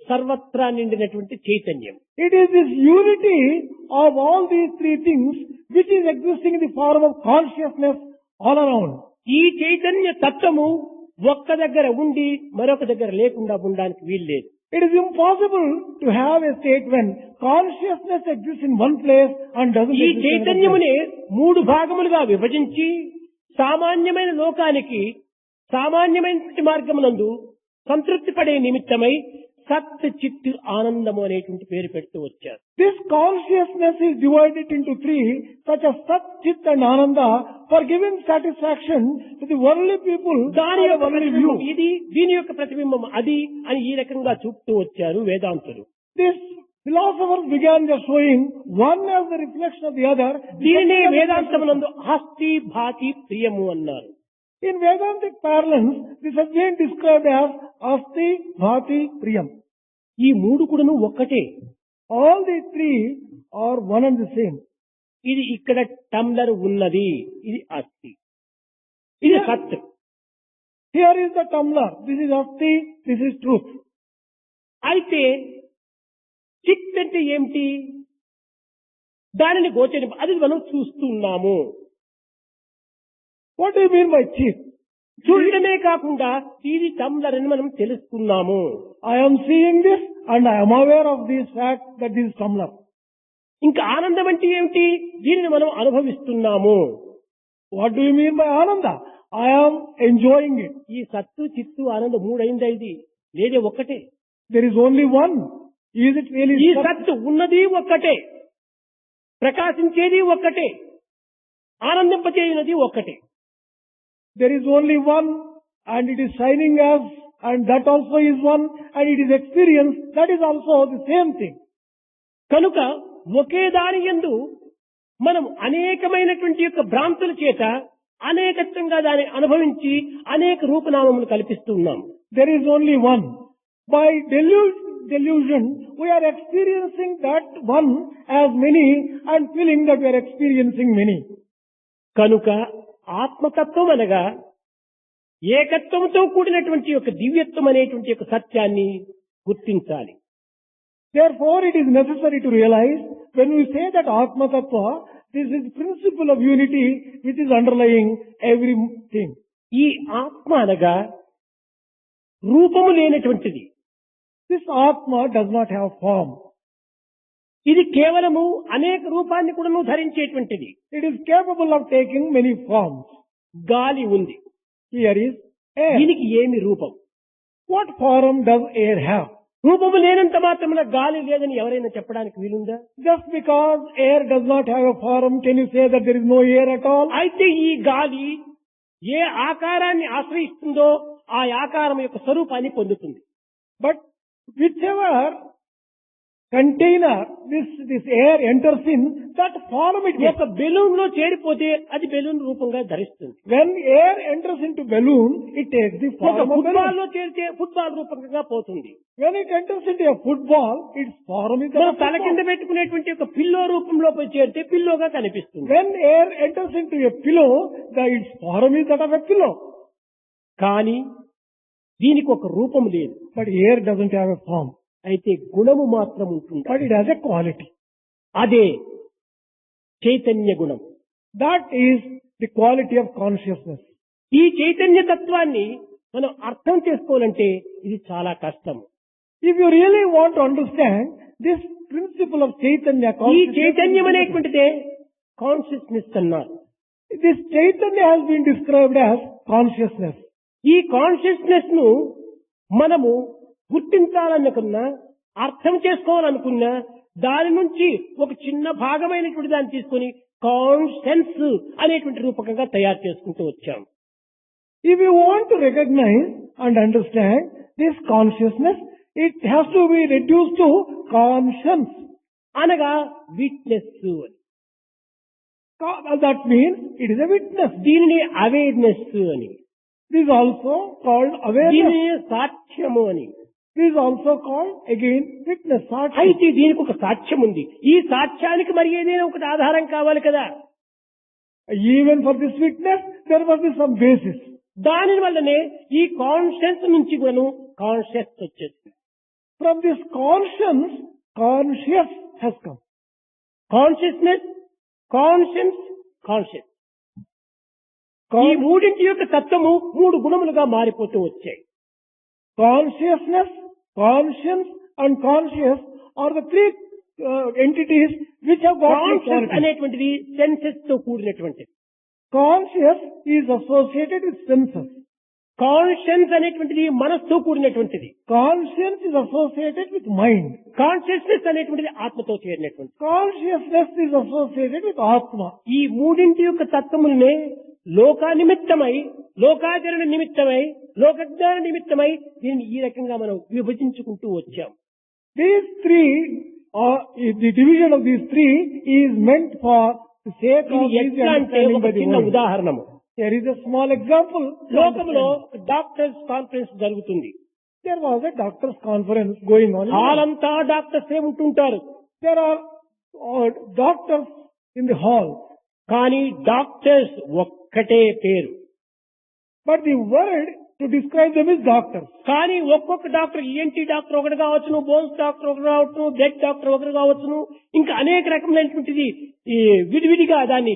సర్వత్రా నిండినటువంటి చైతన్యం. It is this unity of all these three things which is existing in the form of consciousness all around. ఈ చైతన్య తత్వము ఒక్క దగ్గర ఉండి మరొక దగ్గర లేకుండా ఉండడానికి వీల్లేదు. It is impossible to have a state when consciousness exists in one place and doesn't ఈ exist in another place. చైతన్యమునే మూడు భాగములుగా విభజించి సామాన్యమైన లోకానికి సామాన్యమైన మార్గమునందు సంతృప్తి పడే నిమిత్తమై సత్ చిత్ ఆనందము అనేటువంటి పేరు పెడుతూ వచ్చారు. This consciousness is divided into three, such as Sat, Chit and Ananda, for giving satisfaction to the worldly people. దాని and the యొక్క worldly ప్రతిబింబం view. ఇది, దీని యొక్క ప్రతిబింబం అది అని ఈ రకంగా చూపుతూ వచ్చారు వేదాంతులు. This philosophers began their showing one as the reflection of the other. దీనినే వేదాంతమునందు ఆస్తి భాతి ప్రియము అన్నారు. In Vedantic parlance, this has been described as Asti, Bhati, Priyam. ఈ మూడు కూడాను ఒక్కటే. All these three are one and the same. ఇది ఇక్కడ టంబ్లర్ ఉన్నది, ఇది అస్తి, ఇది సత్. Here is the tumbler. This is Asti, this is truth. అయితే చిత్ అంటే ఏమిటి? దానిని గోచరి, అది మనం చూస్తున్నాము. What do you mean by Chit? చూడటమే కాకుండా ఇది టంబ్లర్ అని మనం తెలుసుకున్నాము. I am seeing this and I am aware of this fact that this is tumbler. ఇంకా ఆనందం అంటే ఏమిటి? దీనిని మనం అనుభవిస్తున్నాము. What do you mean by Ananda? I am enjoying it. ఈ సత్తు చిత్తు ఆనందం మూడైందా? ఇది లేదే, ఒక్కటే. There is only one. Is it really ఈ Sat? సత్తు ఉన్నది ఒక్కటే, ప్రకాశించేది ఒక్కటే, ఆనందింపచేయునది ఒక్కటే. There is only one and it is shining as, and that also is one, and it is experience, that is also the same thing. కనుక ఒకే దాని యందు మనం అనేకమైనటువంటి యొక్క భ్రాంతుల చేత అనేకత్వంగా దాన్ని అనుభవించి అనేక రూపనామములు కల్పిస్తున్నాం. There is only one. By delusion, we are experiencing that one as many and feeling that we are experiencing many. కనుక ఆత్మతత్వం అనగా ఏకత్వంతో కూడినటువంటి యొక్క దివ్యత్వం అనేటువంటి యొక్క సత్యాన్ని గుర్తించాలి. Therefore, it is necessary to realize when we say that Atma Tattva, this is the principle of unity which is underlying everything. ఈ ఆత్మ అనగా రూపము లేనటువంటిది. This Atma does not have form. ఇది కేవలము అనేక రూపాన్ని కూడాను ధరించేటువంటిది. It is capable of taking many forms. గాలి ఉంది, Here is air. దీనికి ఏమి రూపం? What form does air have? రూపము లేనంత మాత్రమున గాలి లేదని ఎవరైనా చెప్పడానికి వీలుందా? Just because air does not have a form, can you say that there is no air at all? అయితే ఈ గాలి ఏ ఆకారాన్ని ఆశ్రయిస్తుందో ఆ ఆకారం యొక్క స్వరూపాన్ని పొందుతుంది. But whichever container, this air enters in, that form it gets. ఒక బెలూన్ లో చేరిపోతే అది బెలూన్ రూపంగా ధరిస్తుంది. When air enters into balloon, it takes the ఒక form of ఫుట్బాల్ balloon. లో చేరితే ఫుట్బాల్ రూపంగా పోతుంది. When it enters into a football, its form is మనం a తల కింద football. పెట్టుకునేటువంటి ఒక పిల్లో రూపంలో పోయి చేరితే పిల్లోగా కనిపిస్తుంది. When air enters into a pillow, its form is that of a pillow. కానీ దీనికి ఒక రూపం లేదు. But air doesn't have a form. అయితే గుణము మాత్రం ఉంటుంది. But it has a quality. అదే చైతన్య గుణం. That is the quality of consciousness. ఈ చైతన్య తత్వాన్ని మనం అర్థం చేసుకోవాలంటే ఇది చాలా కష్టం. If you really want to understand this principle of Chaitanya, ఈ చైతన్యం అనేటువంటిదే కాన్షియస్నెస్ అన్నారు. this Chaitanya has been described as consciousness. ఈ కాన్షియస్నెస్ ను మనము గుర్తించాలనుకున్నా, అర్థం చేసుకోవాలనుకున్నా, దాని నుంచి ఒక చిన్న భాగమైనటువంటి దాన్ని తీసుకొని కాన్షియన్స్ అనేటువంటి రూపకంగా తయారు చేసుకుంటూ వచ్చాం. If you want to recognize and understand this consciousness, it has to be reduced to conscience. అనగా విట్నెస్ అని. That means it is a witness. దీనిని అవేర్నెస్ అని, This is also called awareness. దీనిని సాక్ష్యము అని. This is also called again witness. Sakshi. అయితే దీనికి ఒక సాక్ష్యం ఉంది. ఈ సాక్ష్యానికి మరి ఏదైనా ఒకటి ఆధారం కావాలి కదా. Even for this witness, there must be some basis. దాని వల్లనే ఈ కాన్షియన్స్ నుంచి కూడాను కాన్షియస్ వచ్చేది. From this conscience, conscious has come. Consciousness, conscience, conscious. ఈ మూడింటి యొక్క తత్వము మూడు గుణములుగా మారిపోతూ వచ్చాయి. Consciousness, conscience and conscious are the three entities which have got the conscious quality. అనేటువంటిది సెన్సెస్ తో కూడినటువంటిది. Conscious is associated with senses. Conscience అనేటువంటిది మనస్సుతో కూడినటువంటిది. Conscience is associated with mind. Consciousness అనేటువంటిది ఆత్మతో చేరినటువంటిది. Consciousness is associated with Atma. ఈ మూడింటి యొక్క తత్వములనే లోకా నిమిత్తమై, లోకాచరణ నిమిత్తమై, లోకజ్ఞాన నిమిత్తమై దీన్ని ఈ రకంగా మనం విభజించుకుంటూ వచ్చాం. These three, the division of these three is meant for the sake ఇది of easy ఎట్లా అంటే understanding ఒక by the చిన్న world. ఉదాహరణము. Here is a small example. to లోకంలో understand. డాక్టర్స్ కాన్ఫరెన్స్ జరుగుతుంది. There was a doctor's conference going on. Hall అంతా doctors ఏ ఉంటుంటారు. There are doctors in the hall. కానీ డాక్టర్స్ ఒక్కటే పేరు. But the word to describe them is doctors. కానీ ఒక్కొక్క doctor, ENT doctor ఒకటి కావచ్చును, బోన్స్ డాక్టర్ ఒకటి కావచ్చును, బ్లడ్ డాక్టర్ ఒకటి కావచ్చును, ఇంకా అనేక రకమైనటువంటిది ఈ విడివిడిగా దాన్ని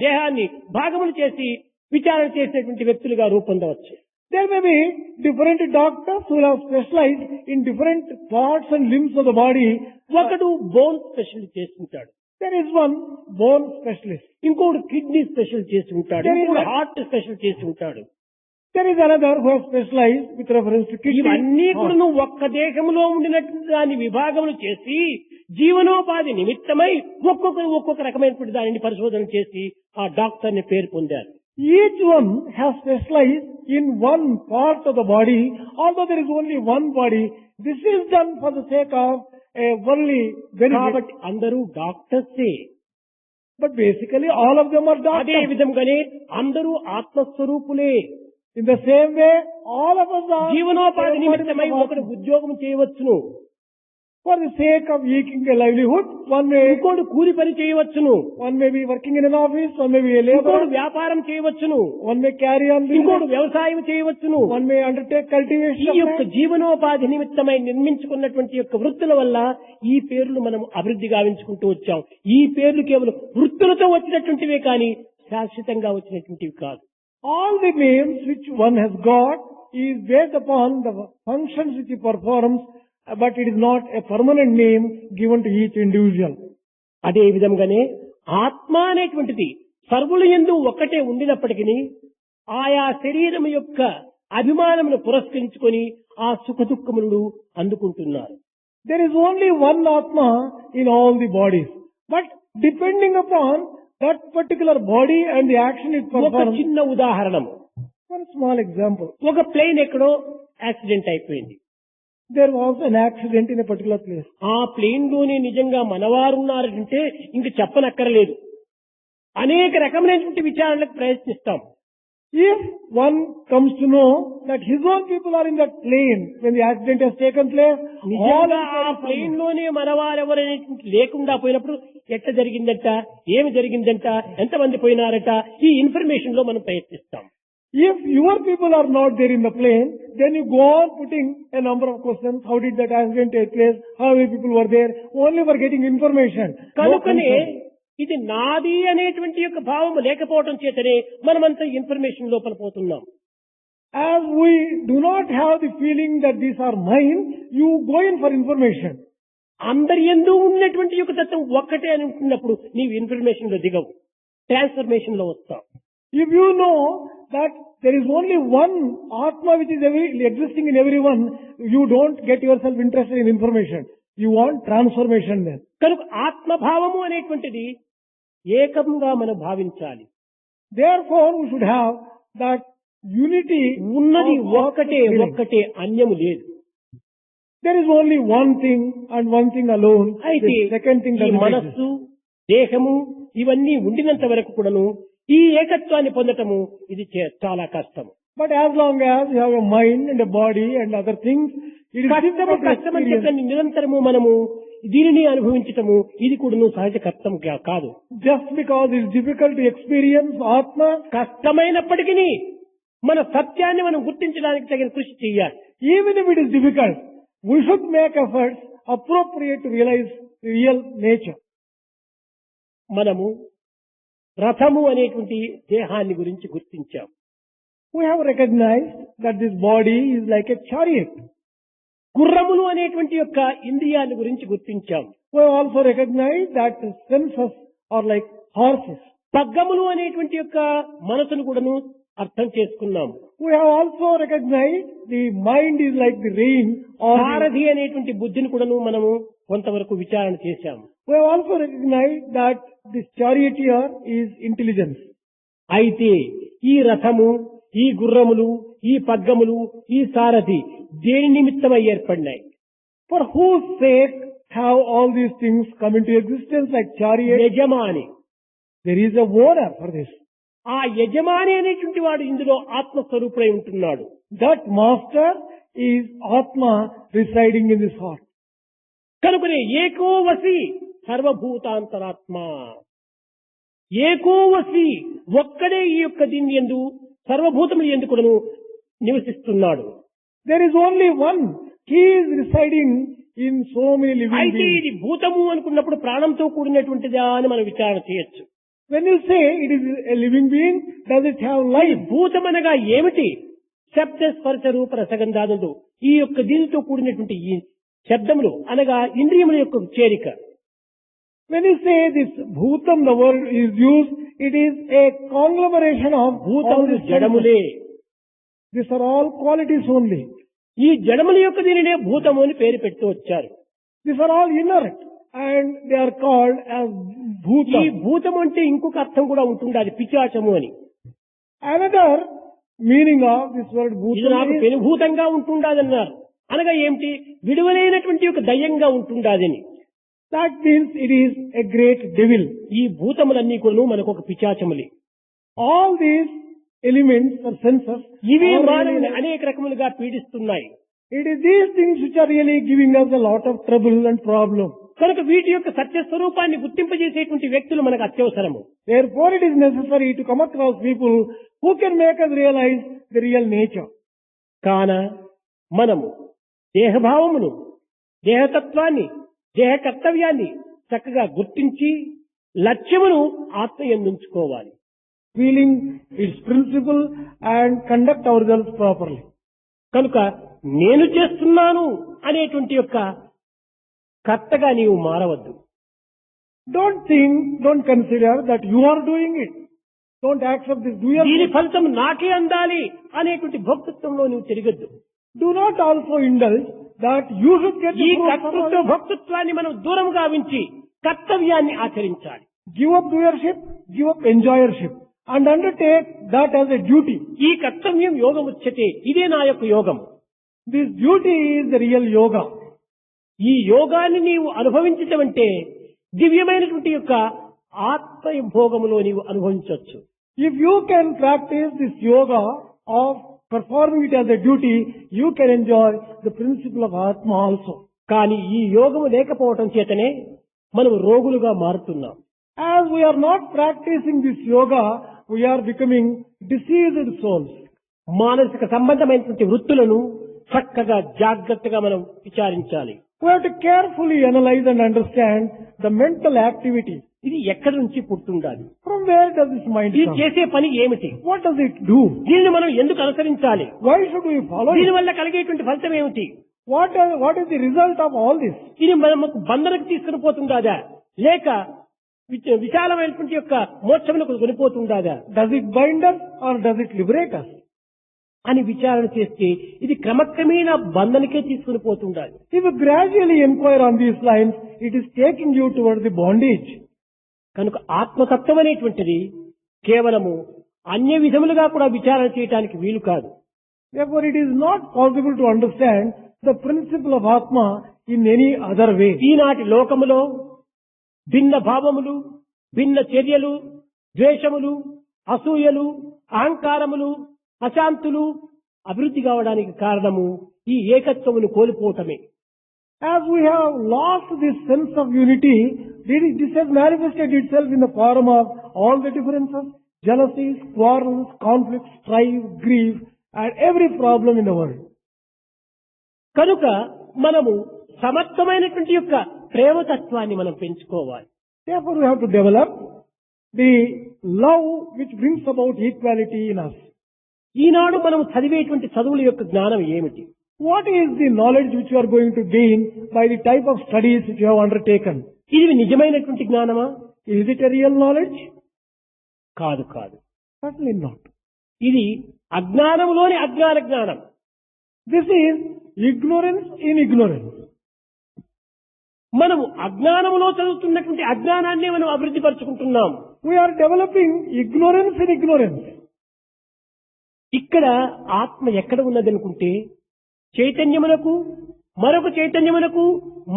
దేహాన్ని భాగములు చేసి విచారణ చేసినటువంటి వ్యక్తులుగా రూపొందవచ్చు. There may be different doctors who have specialized in different parts and limbs of the body. ఒకడు బోన్ స్పెషల్ చేస్తుంటాడు, There is one bone specialist. ఇంకోడు కిడ్నీ స్పెషల్ చేసి ఉంటాడు, There is ఇంకోడు a- హార్ట్ స్పెషల్ చేసి ఉంటాడు. There is another who has specialized with reference to kidney. ఇవన్నీ కూడా heart. నువ్వు ఒక్క దేశంలో ఉండినట్టు దాన్ని విభాగములు చేసి జీవనోపాధి నిమిత్తమై ఒక్కొక్క రకమైనటువంటి దానిని పరిశోధన చేసి ఆ డాక్టర్ ని పేరు పొందారు. Each one has specialized in one part of the body, although there is only one body. This is done for the sake of a worldly benefit. కాబట్టి అందరూ డాక్టర్సే. But basically all of them are అదే doctors. విధంగానే అందరూ ఆత్మస్వరూపులే. In the same way, all of us are జీవనోపాధి నిమిత్తమై ఒకడు ఉద్యోగం చేయవచ్చును, for the sake of eking a livelihood. ఇంకోడు కూలి పని చేయవచ్చును, One may be working in an office, one may be a ఇంకోడు laborer, వ్యాపారం చేయవచ్చును, one may carry on ఇంకోడు business, వ్యవసాయం చేయవచ్చును. one may undertake cultivation ఈ of యొక్క land. జీవనోపాధి నిమిత్తమై నిర్మించుకున్నటువంటి యొక్క వృత్తుల వల్ల ఈ పేర్లు మనం అభివృద్ధి గావించుకుంటూ వచ్చాం. ఈ పేర్లు కేవలం వృత్తులతో వచ్చినటువంటివే కానీ శాశ్వతంగా వచ్చినటువంటివి కాదు. All the names which one has got is based upon the functions which he performs, but it is not a permanent name given to each individual. అదే విధంగానే ఆత్మ అనేటువంటిది సర్వుల యందు ఒక్కటే ఉండినప్పటికీ ఆయా శరీరం యొక్క అభిమానమును పురస్కరించుకొని ఆ సుఖ దుఃఖములను అందుకుంటున్నారు. There is only one Atma in all the bodies, but depending upon that particular body and the action it ఒక performs. చిన్న ఉదాహరణము. One small example. ఒక ప్లేన్ ఎక్కడో యాక్సిడెంట్ అయిపోయింది. there was an accident in a particular place. ఆ plane లోనే నిజంగా మనవారున్నారంటే ఇంక చెప్పనక్కర్లేదు. అనేక రకమైనటువంటి విచారణలకు ప్రయత్నిస్తాం. If one comes to know that his own people are in that plane when the accident has taken place, all నిజంగా ఆ ప్లేన్ లోనే మనవారెవరైనటువంటి లేకుండా పోయినప్పుడు ఎట్లా జరిగిందంట, ఏమి జరిగిందంట, ఎంతమంది పోయినారట, ఈ ఇన్ఫర్మేషన్ లో మనం ప్రయత్నిస్తాం. if your people are not there in the plane, then you go on putting a number of questions. How did that accident take place? How many people were there? Only for getting information. No కనుకనే concern. ఇది నాది అనేటువంటి యొక్క భావం లేకపోవడం చేతనే మనమంతా information లోపల పోతున్నాం. As we do not have the feeling that these are mine, you go in for information. అందరి యందు ఉన్నటువంటి యొక్క తత్వం ఒక్కటే అని ఉంటున్నప్పుడు నీవు ఇన్ఫర్మేషన్ లో దిగవు, ట్రాన్స్ఫర్మేషన్ లో వస్తావు. If you know that there is only one Atma which is existing in everyone, you don't get yourself interested in information. You want transformation then. కనుక ఆత్మభావము అనేటువంటిది ఏకంగా మనం భావించాలి. Therefore, we should have that unity. ఉన్నది of ఒక్కటే feeling. ఒక్కటే, అన్యము లేదు. There is only one thing and one thing alone. అయితే The second thing ఈ doesn't exist. మనస్సు, దేహము ఇవన్నీ ఉండినంత వరకు కూడాను ఈ ఏకత్వాన్ని పొందటము ఇది చాలా కష్టము. But as long as you have a mind and a body and other things, it is difficult to కష్టమని experience. చెప్పని నిరంతరము మనము దీనిని అనుభవించటము ఇది కూడాను సహజ కష్టం కాదు. Just because it is difficult to experience Atma, కష్టమైనప్పటికీ మన సత్యాన్ని మనం గుర్తించడానికి తగిన కృషి చేయాలి. even if it is difficult, we should make efforts appropriate to realize the real nature. మనము రథము అనేటువంటి దేహాన్ని గురించి గుర్తించాం. We have recognized that this body is like a chariot. గుర్రములు అనేటువంటి యొక్క ఇంద్రియాన్ని గురించి గుర్తించాం. We have also recognized that the senses are like horses. పగ్గములు అనేటువంటి యొక్క మనసును కూడాను అర్థం చేసుకున్నాం. We have also recognized the mind is like the rein or the, సారథి అనేటువంటి బుద్ధిని కూడాను మనము కొంతవరకు విచారణ చేశాం. we have also recognized that this charioteer is intelligence. అయితే ఈ రథము, ఈ గుర్రములు, ఈ పగ్గములు, ఈ సారథి దేని నిమిత్తమై ఏర్పడినాయి? For whose sake have all these things come into existence like chariot? యజమాని. There is a owner for this. ఆ యజమాని అనేటువంటి వాడు ఇందులో ఆత్మస్వరూపుడై ఉంటున్నాడు. That master is Atma residing in this heart. కనుకనే ఏకోవసి సర్వభూతాంతరాత్మ, ఏకోవసి ఒక్కడే ఈ యొక్క దీని యందు సర్వభూతముల యందు కూడాను నివసిస్తున్నాడు. There is only one. He is residing in so many living అయితే beings. ఇది భూతము అనుకున్నప్పుడు ప్రాణంతో కూడినటువంటిదా అని మనం విచారణ చేయొచ్చు. When you say it is a living being, does it have ఈ life? భూతమనగా ఏమిటి? శబ్ద స్పర్శ రూప రసగంధాదులు ఈ యొక్క దీనితో కూడినటువంటి ఈ శబ్దములు అనగా ఇంద్రియముల యొక్క చేరిక. When you say this bhutam, the word is used, it is a conglomeration of all భూతములు these జడములే. senses. These are all qualities only. ఈ జడముల యొక్క దీనినే భూతము అని పేరు పెడుతూ వచ్చారు. These are all inert and they are called as ఈ bhutam. భూతము అంటే ఇంకొక అర్థం కూడా ఉంటుంది, అది పిచాచము అని. Another meaning of this word ఇది నాకు bhutam is, పెనుభూతంగా ఉంటుండాదన్నారు. అనగా ఏమిటి? విడువలైనటువంటి ఒక దయ్యంగా ఉంటుండాదని. that means it is a great devil. ఈ భూతములన్నీ కూడా మనకు ఒక పిచాచములే. All these elements or senses, ఇవి are మానవుని really- అనేక రకములుగా పీడిస్తున్నాయి. it is these things which are really giving us a lot of trouble and problem. కనుక వీటి యొక్క సత్య స్వరూపాన్ని గుర్తింపజేసేటువంటి వ్యక్తులు మనకు అత్యవసరము. Therefore, it is necessary to come across people who can make us realize the real nature. కాన మనము దేహభావమును, దేహతత్వాన్ని, దేహ కర్తవ్యాన్ని చక్కగా గుర్తించి లక్ష్యమును ఆత్మయందుంచుకోవాలి. Feeling its principle and conduct ourselves properly. కనుక నేను చేస్తున్నాను అనేటువంటి యొక్క కర్తగా నీవు మారవద్దు. Don't think, don't consider that you are doing it. Don't accept this. Do దీని your ఫలితం నాకే అందాలి అనేటువంటి భక్తత్వంలో నువ్వు తిరగద్దు. Do not also indulge that you should get ఈ the fruits of కర్తృత్వ others. భక్తత్వాన్ని మనం దూరం గావించి కర్తవ్యాన్ని ఆచరించాలి. Give up doership, give up enjoyership, and undertake that as a duty. ఈ కర్తవ్యం యోగం వచ్చటే ఇదే నా యొక్క యోగం. This duty is the real yoga. ఈ యోగాన్ని నీవు అనుభవించటం అంటే దివ్యమైనటువంటి యొక్క ఆత్మభోగములో నీవు అనుభవించవచ్చు. If you can practice this yoga of performing it as a duty, you can enjoy the principle of Atma also. కానీ ఈ యోగము లేకపోవటం చేతనే మనం రోగులుగా మారుతున్నాం. As we are not practicing this yoga, we are becoming diseased souls. మానసిక సంబంధమైనటువంటి వృత్తులను చక్కగా జాగ్రత్తగా మనం విచారించాలి. We have to carefully analyze and understand the mental activity. ఇది ఎక్కడి నుంచి పుట్టుండాలి? From where does this mind ఇది come? చేసే పని ఏమిటి? What does it do? దీనిని మనం ఎందుకు అనుసరించాలి? Why should we follow దీని it? వల్ల కలిగేటువంటి ఫలితం ఏమిటి? What is the result of all this? ఇది మనకు బంధనకు తీసుకుని పోతుందాదా లేక విశాలమైనటువంటి యొక్క మోక్షములకు కొనిపోతుందాదా Does it bind us or does it liberate us? అని విచారణ చేస్తే ఇది క్రమక్రమేణా బంధనకే తీసుకుని పోతుండాలి. If you gradually inquire on these lines, it is taking you towards the bondage. కనుక ఆత్మతత్వం అనేటువంటిది కేవలము అన్య విధములుగా కూడా విచారణ చేయడానికి వీలు కాదు. Therefore, it is not possible to understand the principle of Atma in any other way. ఈనాటి లోకములో భిన్న భావములు, భిన్న చర్యలు, ద్వేషములు, అసూయలు, అహంకారములు, అశాంతులు అభివృద్ధి కావడానికి కారణము ఈ ఏకత్వమును కోల్పోవటమే. As we have lost this sense of unity, this has manifested itself in the form of all the differences, jealousies, quarrels, conflicts, strife, grief, and every problem in the world. కనుక మనము సమర్థమైనటువంటి యొక్క ప్రేమతత్వాన్ని మనం పెంచుకోవాలి. Therefore, we have to develop the love which brings about equality in us. ఈనాడు మనం చదివేటువంటి చదువుల యొక్క జ్ఞానం ఏమిటి? What is the knowledge which you are going to gain by the type of studies which you have undertaken? ఇది నిజమైనటువంటి జ్ఞానమా? Is it a real knowledge? కాదు కాదు. Certainly not. ఇది అజ్ఞానంలోని అజ్ఞాన జ్ఞానం. This is ignorance in ignorance. మనము అజ్ఞానంలో చదువుతున్నటువంటి అజ్ఞానాన్ని మనం అభివృద్ధి పరుచుకుంటున్నాం. We are developing ignorance in ignorance. ఇక్కడ ఆత్మ ఎక్కడ ఉన్నదనుకుంటే చైతన్యమునకు మరొక చైతన్యమునకు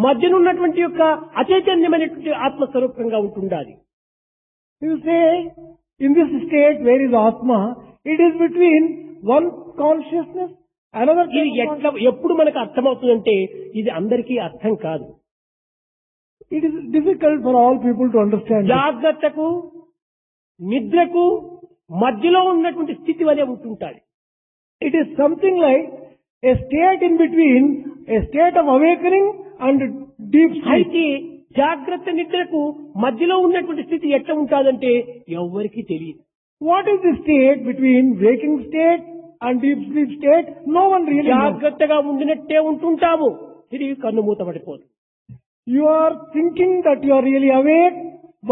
మధ్యనున్నటువంటి యొక్క అచైతన్యమైనటువంటి ఆత్మస్వరూపంగా ఉంటుండాలి. You say, in this state, where is Atma? It is between one consciousness, another ఇది ఎప్పుడు మనకు అర్థమవుతుందంటే ఇది అందరికీ అర్థం కాదు. It is difficult for all people to understand. జాగ్రత్తకు నిద్రకు మధ్యలో ఉన్నటువంటి స్థితి వలె ఉంటుంటాయి. It is something like a state in between, a state of awakening and deep sleep. అయితే జాగ్రత్త నిద్రకు మధ్యలో ఉన్నటువంటి స్థితి ఎట్లా ఉంటుందంటే ఎవరికి తెలియదు. What is the state between waking state and deep sleep state? No one really knows. జాగ్రత్తగా ఉండినట్టే ఉంటుంటాము, తిరిగి కన్ను మూతపడిపోదు. You are thinking that you are really awake,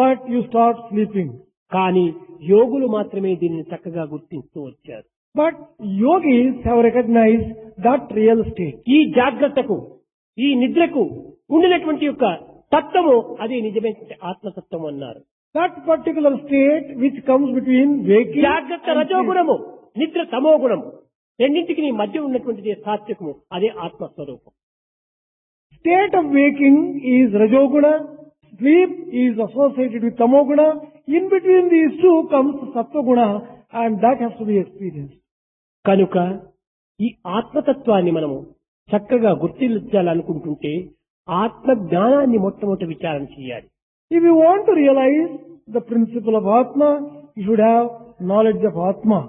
but you start sleeping. కానీ యోగులు మాత్రమే దీనిని చక్కగా గుర్తిస్తూ వచ్చారు. But yogis have recognized that real state. ఈ జాగ్రత్తకు ఈ నిద్రకు ఉండినటువంటి యొక్క తత్వము అదే నిజమైన ఆత్మతత్వం అన్నారు. That particular state which comes between waking జాగ్రత్త and sleep. రజోగుణము, నిద్ర తమో గుణము, రెండింటికి నీ మధ్య ఉన్నటువంటిది సాత్వికము, అదే ఆత్మస్వరూపం. State of waking is Rajoguna, sleep is associated with Tamoguna, in between these two comes Sattva-guna, and that has to be experienced. కనుక ఈ ఆత్మతత్వాన్ని మనము చక్కగా గుర్తించాలనుకుంటుంటే ఆత్మ జ్ఞానాన్ని మొట్టమొదటి విచారణ చేయాలి. If you want to realize the principle of Atma, you should have knowledge of Atma.